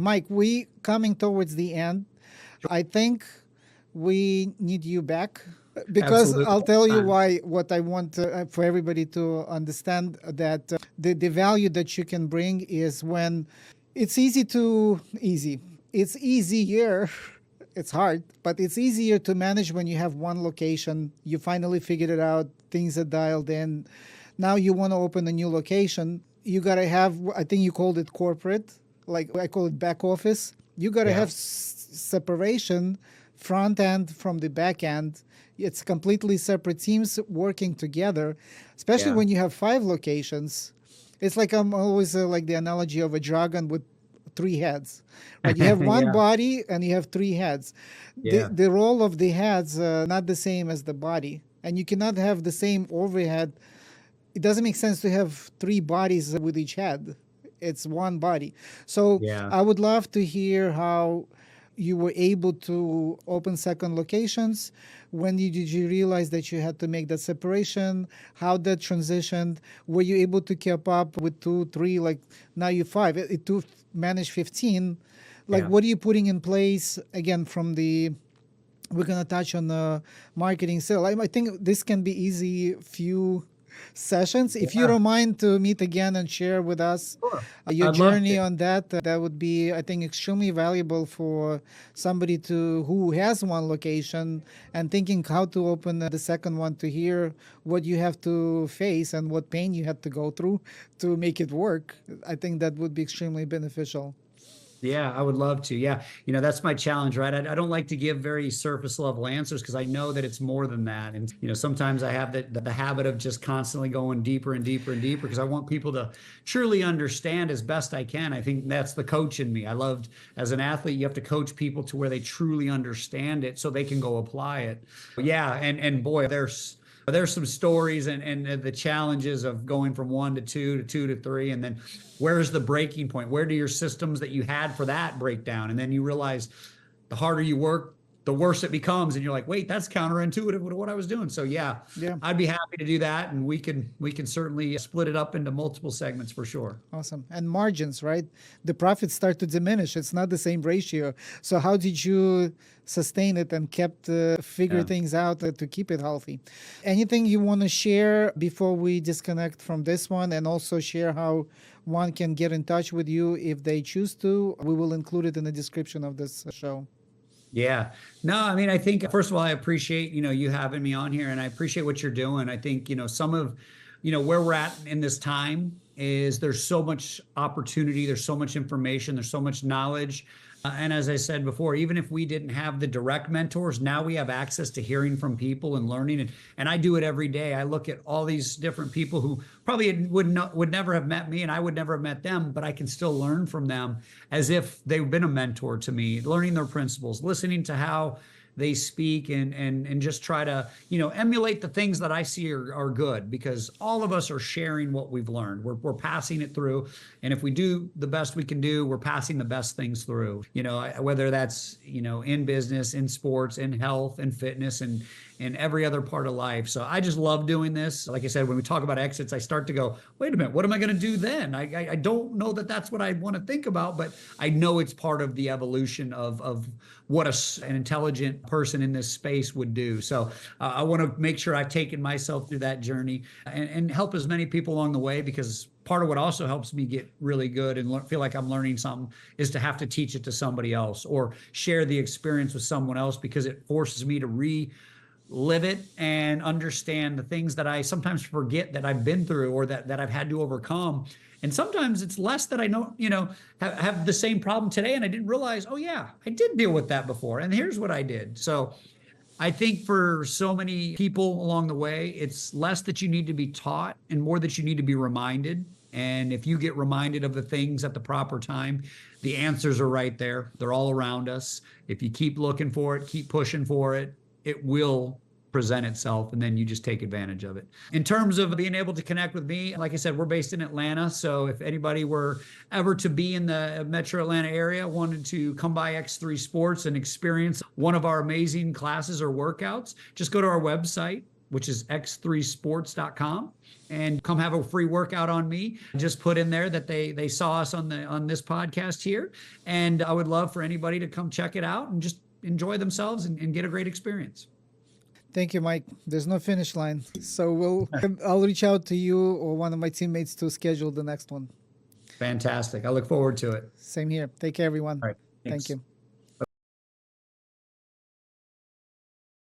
Mike, we coming towards the end. I think we need you back because Absolutely. I'll tell you Fine. why. What I want for everybody to understand that the value that you can bring is when it's easy. It's easier. It's hard, but it's easier to manage when you have one location. You finally figured it out. Things are dialed in. Now you want to open a new location. You got to have, I think you called it corporate, like I call it back office. You got to Yeah. have separation, front end from the back end. It's completely separate teams working together, especially Yeah. when you have five locations. It's like I'm always like the analogy of a dragon with three heads, right? You have one Yeah. body and you have three heads. The, Yeah. the role of the heads not the same as the body, and you cannot have the same overhead. It doesn't make sense to have three bodies with each head. It's one body. So Yeah. I would love to hear how you were able to open second locations. When did you realize that you had to make that separation? How that transitioned? Were you able to keep up with two, three, like now you five, to manage 15? Like Yeah. what are you putting in place again from the we're gonna touch on the marketing sale. I think this can be easy few sessions. If you Yeah. don't mind to meet again and share with us Sure. your I'd love journey to. on that, that would be, I think, extremely valuable for somebody to who has one location and thinking how to open the second one to hear what you have to face and what pain you had to go through to make it work. I think that would be extremely beneficial. Yeah, I would love to. Yeah. That's my challenge, right? I don't like to give very surface level answers because I know that it's more than that. And, sometimes I have the habit of just constantly going deeper and deeper and deeper because I want people to truly understand as best I can. I think that's the coach in me. I loved as an athlete, you have to coach people to where they truly understand it so they can go apply it. Yeah. And boy, there's some stories and the challenges of going from one to two to two to three. And then where's the breaking point? Where do your systems that you had for that break down? And then you realize the harder you work, the worse it becomes. And you're like, wait, that's counterintuitive to what I was doing. So yeah, Yeah. I'd be happy to do that. And we can certainly split it up into multiple segments for sure. Awesome. And margins, right? The profits start to diminish. It's not the same ratio. So how did you sustain it and kept figure Yeah. things out to keep it healthy? Anything you want to share before we disconnect from this one, and also share how one can get in touch with you if they choose to? We will include it in the description of this show. Yeah. No, I mean, I think first of all, I appreciate, you having me on here and I appreciate what you're doing. I think, some of, where we're at in this time is there's so much opportunity, there's so much information, there's so much knowledge. And as I said before, even if we didn't have the direct mentors, now we have access to hearing from people and learning. And I do it every day. I look at all these different people who probably would never have met me and I would never have met them, but I can still learn from them as if they've been a mentor to me, learning their principles, listening to how they speak and just try to emulate the things that I see are good because all of us are sharing what we've learned. We're passing it through, and if we do the best we can do, we're passing the best things through. Whether that's in business, in sports, in health, and fitness, and in every other part of life. So I just love doing this. Like I said, when we talk about exits, I start to go, wait a minute, what am I going to do then? I don't know that that's what I want to think about, but I know it's part of the evolution of what an intelligent person in this space would do. So I want to make sure I've taken myself through that journey and help as many people along the way, because part of what also helps me get really good and feel like I'm learning something is to have to teach it to somebody else or share the experience with someone else, because it forces me to live it and understand the things that I sometimes forget that I've been through or that I've had to overcome. And sometimes it's less that I know, have the same problem today. And I didn't realize, oh yeah, I did deal with that before. And here's what I did. So I think for so many people along the way, it's less that you need to be taught and more that you need to be reminded. And if you get reminded of the things at the proper time, the answers are right there. They're all around us. If you keep looking for it, keep pushing for it, it will present itself, and then you just take advantage of it. In terms of being able to connect with me, like I said, we're based in Atlanta. So if anybody were ever to be in the metro Atlanta area, wanted to come by X3 Sports and experience one of our amazing classes or workouts, just go to our website, which is x3sports.com, and come have a free workout on me. Just put in there that they saw us on this podcast here. And I would love for anybody to come check it out and just enjoy themselves and get a great experience. Thank you, Mike. There's no finish line. So I'll reach out to you or one of my teammates to schedule the next one. Fantastic. I look forward to it. Same here. Take care, everyone. All right. Thank you.